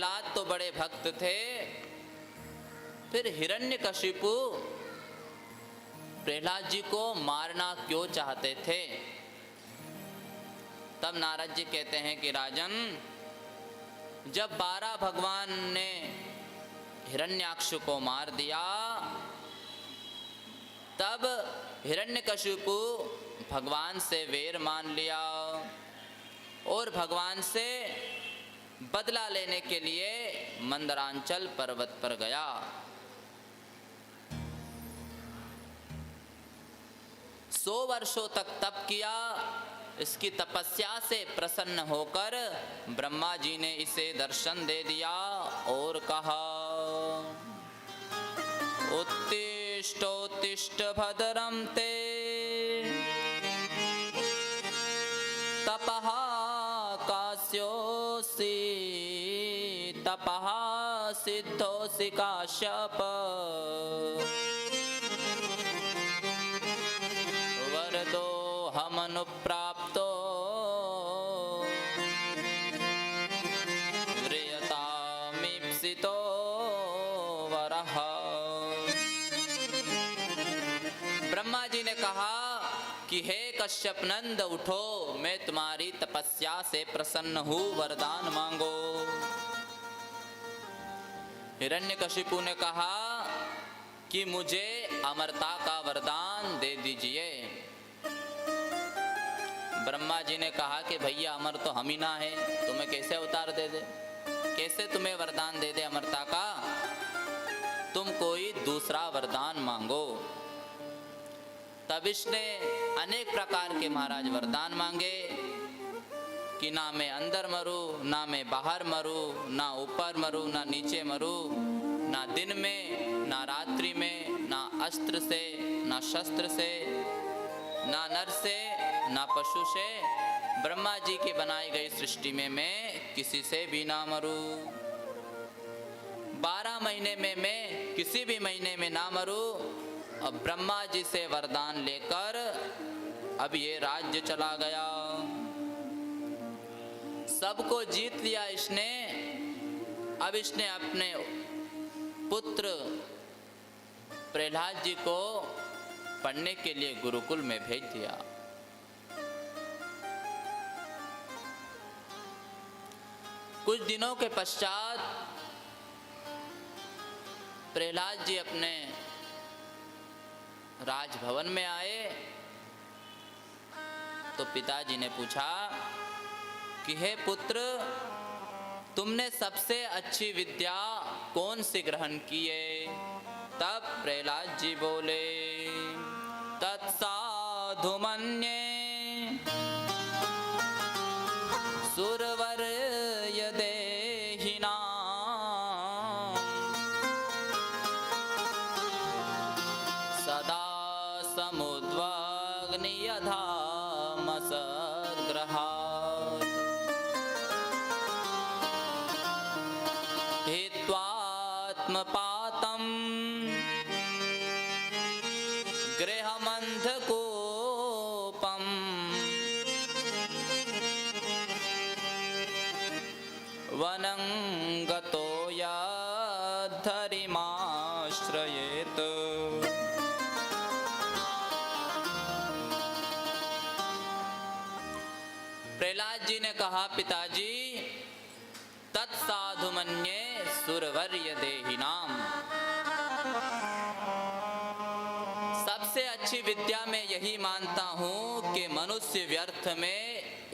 प्रहलाद तो बड़े भक्त थे, फिर हिरण्यकशिपु प्रहलाद जी को मारना क्यों चाहते थे? तब नारद जी कहते हैं कि राजन, जब 12 भगवान ने हिरण्याक्ष को मार दिया, तब हिरण्यकशिपु भगवान से वैर मान लिया और भगवान से बदला लेने के लिए मंदरांचल पर्वत पर गया। सौ वर्षों तक तप किया। इसकी तपस्या से प्रसन्न होकर ब्रह्मा जी ने इसे दर्शन दे दिया और कहा, उत्तिष्ठोत्तिष्ठ भद्रं ते तपः कास्योऽसि तपः सिद्धोऽसि काश्यप वरदो हमनुप्राप्तो व्रियतामीप्सितो वरः। ब्रह्मा जी ने कहा कि हे कश्यप नंद, उठो, मैं तुम्हारी तपस्या से प्रसन्न हूँ, वरदान मांगो। हिरण्यकशिपु ने कहा कि मुझे अमरता का वरदान दे दीजिए। ब्रह्मा जी ने कहा कि भैया अमर तो हम ही ना है, तुम्हें कैसे अवतार दे दे, कैसे तुम्हें वरदान दे दे अमरता का, तुम कोई दूसरा वरदान मांगो। तब इसने अनेक प्रकार के महाराज वरदान मांगे कि ना मैं अंदर मरूं, ना मैं बाहर मरूं, ना ऊपर मरूं, ना नीचे मरूं, ना दिन में ना रात्रि में, ना अस्त्र से ना शस्त्र से, ना नर से ना पशु से, ब्रह्मा जी की बनाई गई सृष्टि में मैं किसी से भी ना मरूं। 12 महीने में मैं किसी भी महीने में ना मरूं। अब ब्रह्मा जी से वरदान लेकर अब ये राज्य चला गया, सबको जीत लिया इसने। अब इसने अपने पुत्र प्रहलाद जी को पढ़ने के लिए गुरुकुल में भेज दिया। कुछ दिनों के पश्चात प्रहलाद जी अपने राजभवन में आए तो पिताजी ने पूछा कि हे पुत्र, तुमने सबसे अच्छी विद्या कौन सी ग्रहण की है? तब प्रहलाद जी बोले, तत्साधु मन्ये सुरवर्य देहिनां सदा समुद्वग्नि यथा मसद्ग्रहात् हित्वात्मपातं गृहमन्धकूपम् वनं गतो यद्धरिमाश्रयेत्। प्रहलाद जी ने कहा, पिताजी, तत्साधु मन्ये सुरवर्य देहिनाम, सबसे अच्छी विद्या में यही मानता हूँ कि मनुष्य व्यर्थ में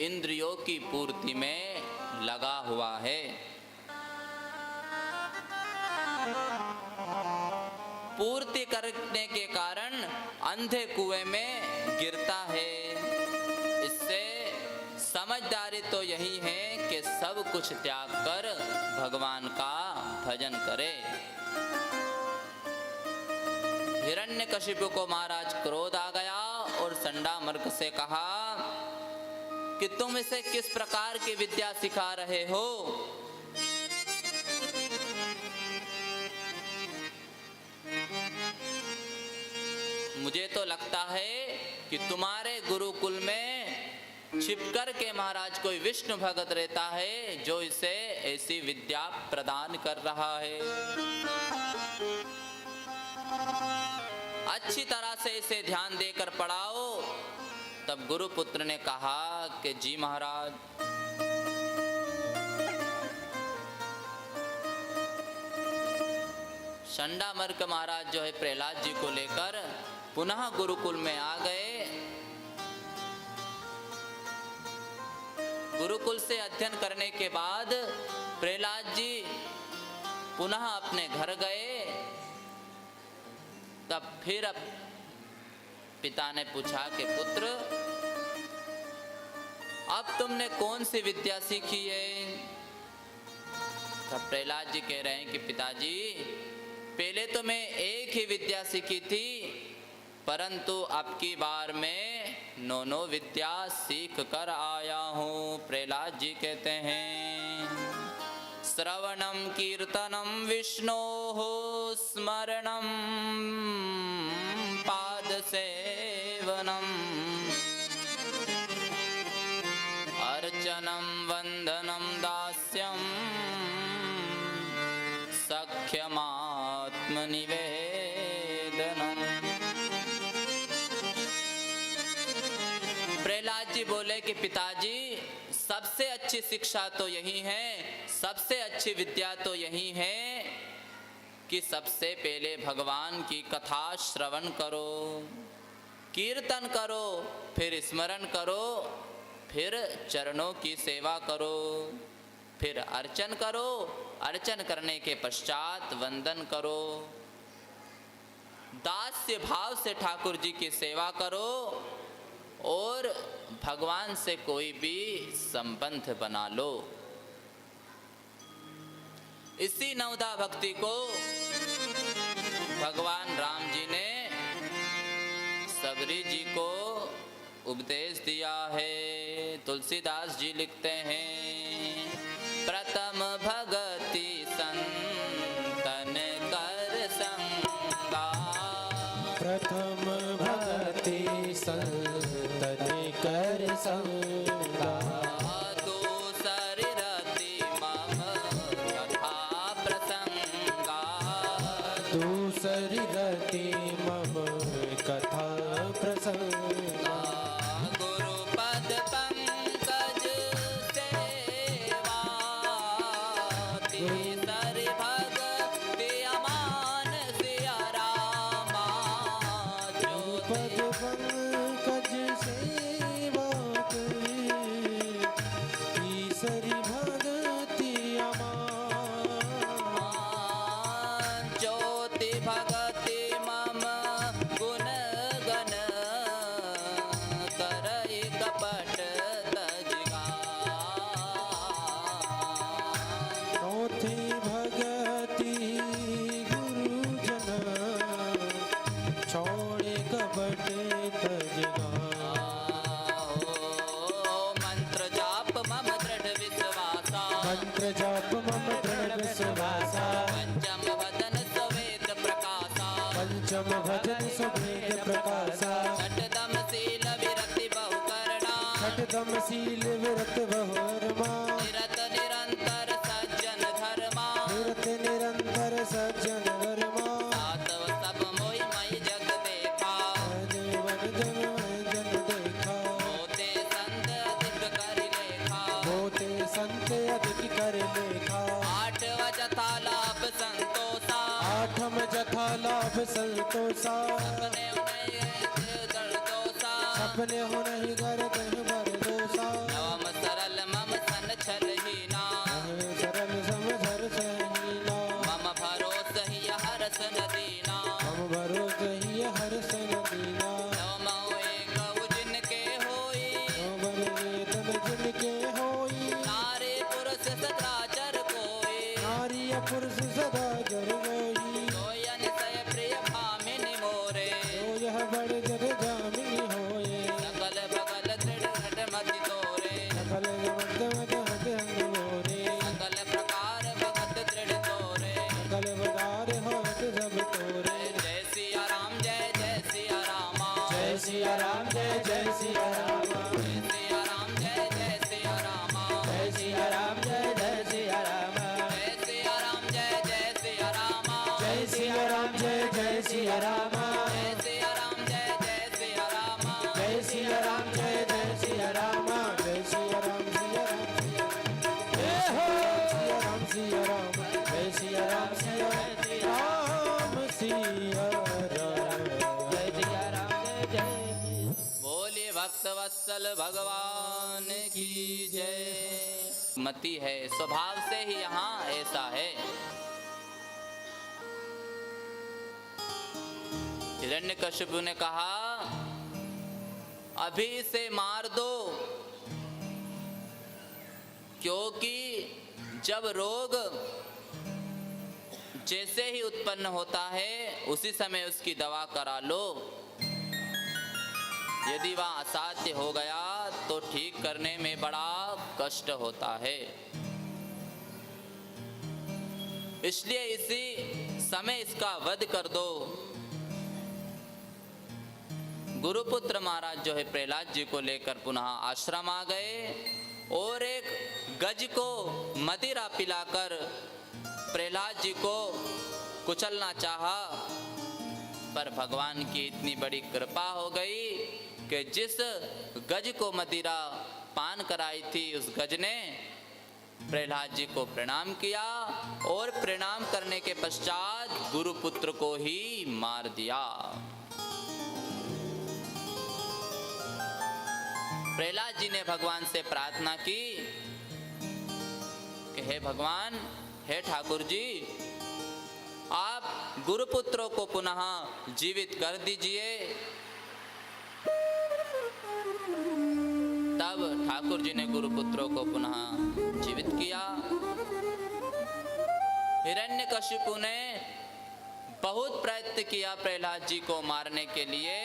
इंद्रियों की पूर्ति में लगा हुआ है। पूर्ति करने के कारण अंधे कुएं में गिरता है। इससे समझदारी तो यही है कि सब कुछ त्याग कर भगवान का भजन करे। हिरण्यकशिपु को महाराज क्रोध आ गया और संडामर्क से कहा कि तुम इसे किस प्रकार की विद्या सिखा रहे हो? मुझे तो लगता है कि तुम्हारे गुरुकुल में छिपकर के महाराज कोई विष्णु भगत रहता है जो इसे ऐसी विद्या प्रदान कर रहा है। अच्छी तरह से इसे ध्यान देकर पढ़ाओ। तब गुरुपुत्र ने कहा कि जी महाराज। शंडामर्क महाराज जो है प्रहलाद जी को लेकर पुनः गुरुकुल में आ गए। गुरुकुल से अध्ययन करने के बाद प्रहलाद जी पुनः अपने घर गए। तब फिर पिता ने पूछा कि पुत्र, अब तुमने कौन सी विद्या सीखी है? तब प्रहलाद जी कह रहे हैं कि पिताजी, पहले तो मैं एक ही विद्या सीखी थी, परंतु अब की बार मैं 9 विद्या सीख कर आया हूँ। प्रहलाद जी कहते हैं श्रवणम कीर्तनम विष्णोः स्मरणम पाद सेवनम अर्चनम वंदनम दास्यम सख्यमात्मनिवेदनम। प्रहलाद जी बोले कि पिताजी, सबसे अच्छी शिक्षा तो यही है, सबसे अच्छी विद्या तो यही है कि सबसे पहले भगवान की कथा श्रवण करो, कीर्तन करो, फिर स्मरण करो, फिर चरणों की सेवा करो, फिर अर्चन करो, अर्चन करने के पश्चात वंदन करो, दास्य भाव से ठाकुर जी की सेवा करो और भगवान से कोई भी संबंध बना लो। इसी नवदा भक्ति को भगवान राम जी ने सबरी जी को उपदेश दिया है। तुलसीदास जी लिखते हैं प्रथम भगति संतन कर संगा, प्रथम भगति संतन कर संगा, दूसरी रति मम कथा प्रसंगा, दूसरी रति मम कथा प्रसंगा, गुरुपद पंकज सेवा, तीसरी भक्ति अमान सिया रामा, पद पंकज सेवा करी, तीसरी भगति अमान, ज्योति भगति मम गुण गण, करई कपट तजगा, चौथी भगति गुरुजन, छोड़े कपट तजगा, मंत्र जाप मम दृढ़ विश्वासा, मंत्र जाप मम दृढ़ विश्वासा, पंचम वदन सवेद प्रकाशा, पंचम भजन सुभेद प्रकाशा, छठदम शील विरति बहुकरणा, छठदम शील विरत बहुरमा, निरत निरंतर सज्जन धर्मा, निरत निरंतर सज्जन धर्मा, सातव सब मोहि मई जग देखा, देवन जन देखा, होते संत अधिक कर लेखा, होते संत अधिक कर लेखा, आठव जथा लाभ संतोषा, आठम जथा लाभ संतोषा, अपने उन्हें दर दोषा, अपने हो नहीं गर्दन बर दोषा, नवम सरल मम सन छलहीना, सरल समझर सहीना, मम भरोस ही हरस नदीना, हम भरोसे ही हर्ष नदीना, नवमो एक जिनके होई, तन जिनके होई, नारी पुरुष सदाचर कोई, नारी पुरुष सदा जर गई, सोयन सय प्रिय भामिनी मोरे, तो यह बड़ जर जामिनी होए, सकल बगल दृढ़ घट मति तोरे, सकल मत मत हट हंग मोरे, सकल प्रकार भगत दृढ़ तोरे, सकल बदार होत सब तोरे, जय सिया राम जय जय सिया रामा, जय सिया राम जय जय सिया राम, जय सिया राम सिया राम जय सिया राम सिया राम सिया राम जय सिया राम जय जय। बोलिए भक्त वत्सल भगवान की जय। मति है, स्वभाव से ही यहाँ ऐसा है। हिरण्यकशिपु ने कहा अभी इसे मार दो, क्योंकि जब रोग जैसे ही उत्पन्न होता है उसी समय उसकी दवा करा लो। यदि वह असाध्य हो गया तो ठीक करने में बड़ा कष्ट होता है। इसलिए इसी समय इसका वध कर दो। गुरुपुत्र महाराज जो है प्रहलाद जी को लेकर पुनः आश्रम आ गए और एक गज को मदिरा पिलाकर प्रहलाद जी को कुचलना चाहा, पर भगवान की इतनी बड़ी कृपा हो गई कि जिस गज को मदिरा पान कराई थी उस गज ने प्रहलाद जी को प्रणाम किया और प्रणाम करने के पश्चात गुरुपुत्र को ही मार दिया। प्रहलाद जी ने भगवान से प्रार्थना की कि हे भगवान, हे ठाकुर जी, आप गुरुपुत्रों को पुनः जीवित कर दीजिए। तब ठाकुर जी ने गुरुपुत्रों को पुनः जीवित किया। हिरण्यकशिपु ने बहुत प्रयत्न किया प्रहलाद जी को मारने के लिए,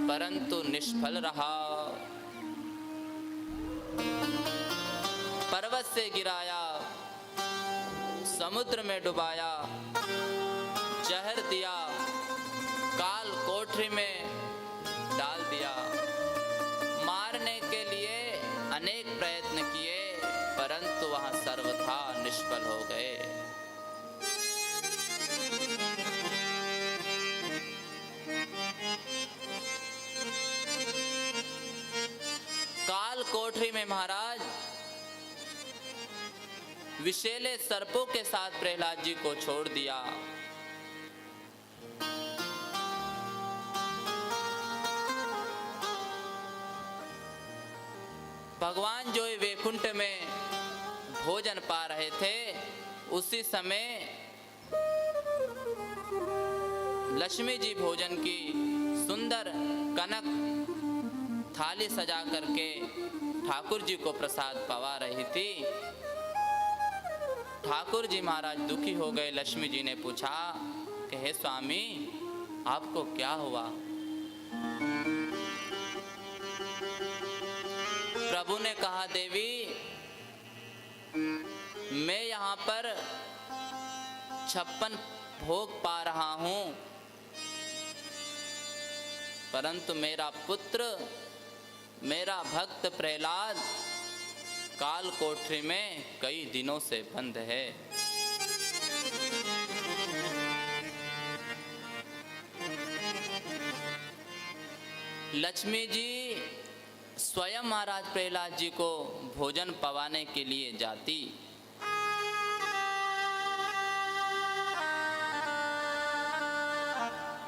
परंतु निष्फल रहा। पर्वत से गिराया, समुद्र में डुबाया, जहर दिया, काल कोठरी में डाल दिया। मारने के लिए अनेक प्रयत्न किए, परंतु वहां सर्वथा निष्फल हो गए। काल कोठरी में महाराज विषैले सर्पों के साथ प्रहलाद जी को छोड़ दिया। भगवान जो वैकुंठ में भोजन पा रहे थे, उसी समय लक्ष्मी जी भोजन की सुंदर कनक थाली सजा करके ठाकुर जी को प्रसाद पवा रही थी। ठाकुर जी महाराज दुखी हो गए। लक्ष्मी जी ने पूछा कि हे स्वामी, आपको क्या हुआ? प्रभु ने कहा, देवी, मैं यहाँ पर 56 भोग पा रहा हूँ, परंतु मेरा पुत्र, मेरा भक्त प्रहलाद काल कोठरी में कई दिनों से बंद है। लक्ष्मी जी स्वयं महाराज प्रहलाद जी को भोजन पवाने के लिए जाती।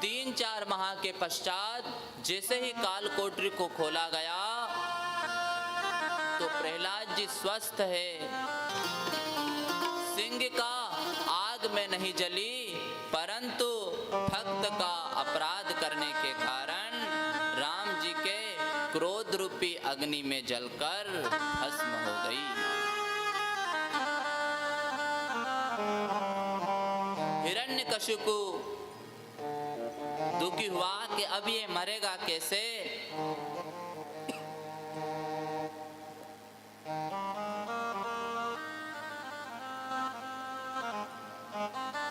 तीन चार माह के पश्चात जैसे ही काल कोठरी को खोला गया तो प्रहलाद जी स्वस्थ है। सिंह का आग में नहीं जली, परंतु भक्त का अपराध करने के कारण राम जी के क्रोध रूपी अग्नि में जलकर भस्म हो गई। हिरण्यकशिपु दुखी हुआ कि अब ये मरेगा कैसे।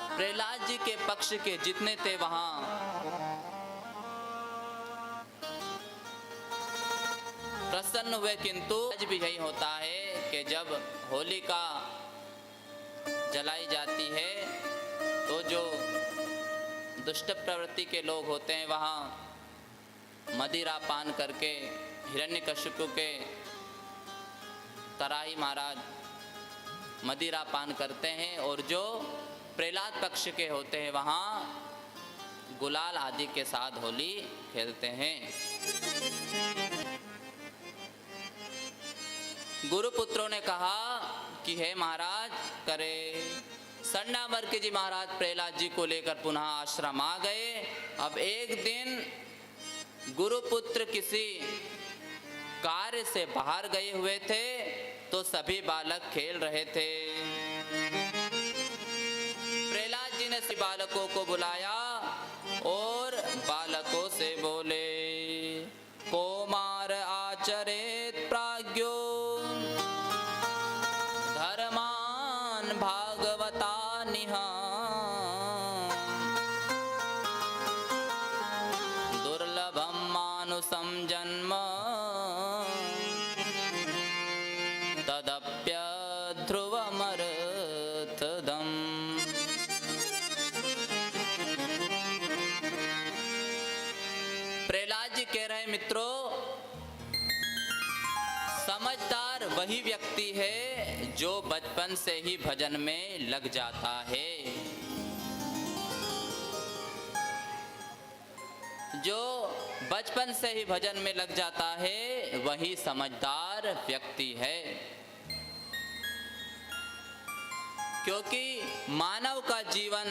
प्रहलाद जी के पक्ष के जितने थे वहां प्रसन्न हुए, किंतु आज भी यही होता है कि जब होलिका जलाई जाती है तो जो दुष्ट प्रवृत्ति के लोग होते हैं वहाँ मदिरा पान करके हिरण्यकशिपु के तराई महाराज मदिरा पान करते हैं, और जो प्रहलाद पक्ष के होते हैं वहाँ गुलाल आदि के साथ होली खेलते हैं। गुरुपुत्रों ने कहा कि हे महाराज करे। संडामर्क जी महाराज प्रहलाद जी को लेकर पुनः आश्रम आ गए। अब एक दिन गुरुपुत्र किसी कार्य से बाहर गए हुए थे, तो सभी बालक खेल रहे थे। प्रहलाद जी ने सभी बालकों को बुलाया और बालकों से बोले, कौमार आचरेत प्राज्ञो धर्मान भागवता निहा दुर्लभम मानुषम जन्म तदप्य ध्रुवमर्थदम। प्रहलाद जी कह रहे मित्रों, समझदार वही व्यक्ति है जो बचपन से ही भजन में लग जाता है। जो बचपन से ही भजन में लग जाता है वही समझदार व्यक्ति है। क्योंकि मानव का जीवन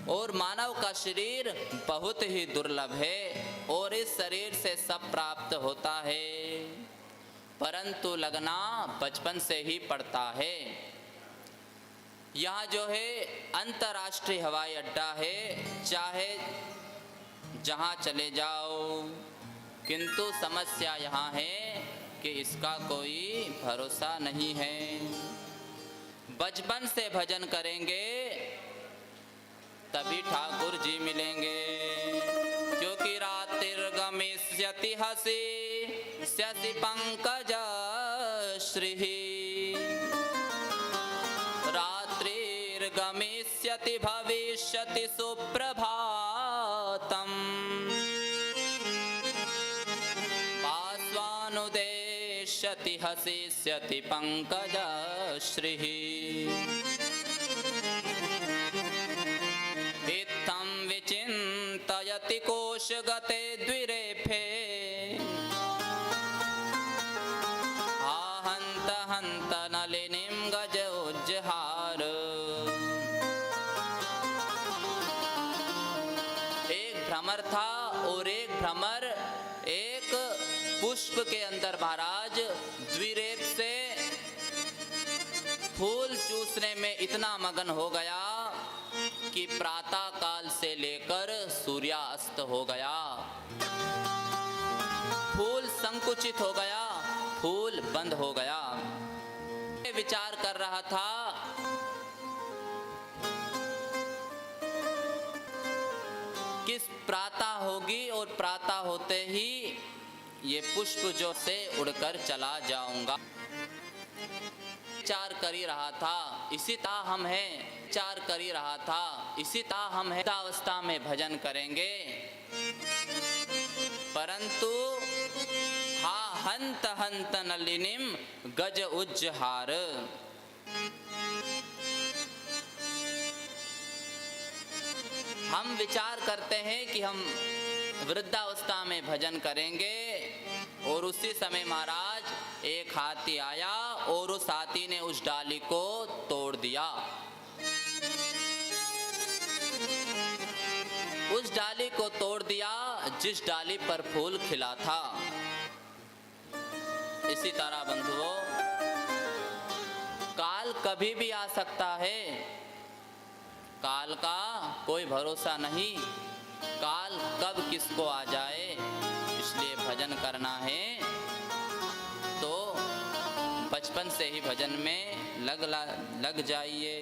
और मानव का शरीर बहुत ही दुर्लभ है, और इस शरीर से सब प्राप्त होता है, परंतु लगना बचपन से ही पड़ता है। यहाँ जो है अंतर्राष्ट्रीय हवाई अड्डा है, चाहे जहाँ चले जाओ, किंतु समस्या यहाँ है कि इसका कोई भरोसा नहीं है। बचपन से भजन करेंगे तभी ठाकुर जी मिलेंगे, क्योंकि रात्रिर्गमिष्यति हसी स्यसि पंकज श्री रात्रिर्गमिष्यति भविष्यति सुप्रभातम पास्वानुदेश्यति हसिष्यति पंकज श्री इत्थं विचिन्तयति कोशगते द्विरेफे आहन्त हन्त नलिनीं गज उज्जहार। एक भ्रमर था, और एक भ्रमर एक पुष्प के अंदर महाराज द्विरेफ से फूल चूसने में इतना मगन हो गया कि प्रातः काल से लेकर सूर्यास्त हो गया। फूल संकुचित हो गया, फूल बंद हो गया। विचार कर रहा था किस प्रातः होगी, और प्रातः होते ही ये पुष्प जो से उड़कर चला जाऊंगा। विचार कर ही रहा था, इसी तरह हम हैं। विचार कर ही रहा था, इसी तरह हम हैं। अवस्था में भजन करेंगे, परंतु हा हंत हंत नलिनीम गज उज्जहार। हम विचार करते हैं कि हम वृद्धावस्था में भजन करेंगे, और उसी समय महाराज एक हाथी आया और उस हाथी ने उस डाली को तोड़ दिया। उस डाली को तोड़ दिया जिस डाली पर फूल खिला था। इसी तरह बंधुओं, काल कभी भी आ सकता है, काल का कोई भरोसा नहीं, काल कब किसको आ जाए। इसलिए भजन करना है तो बचपन से ही भजन में लग जाइए।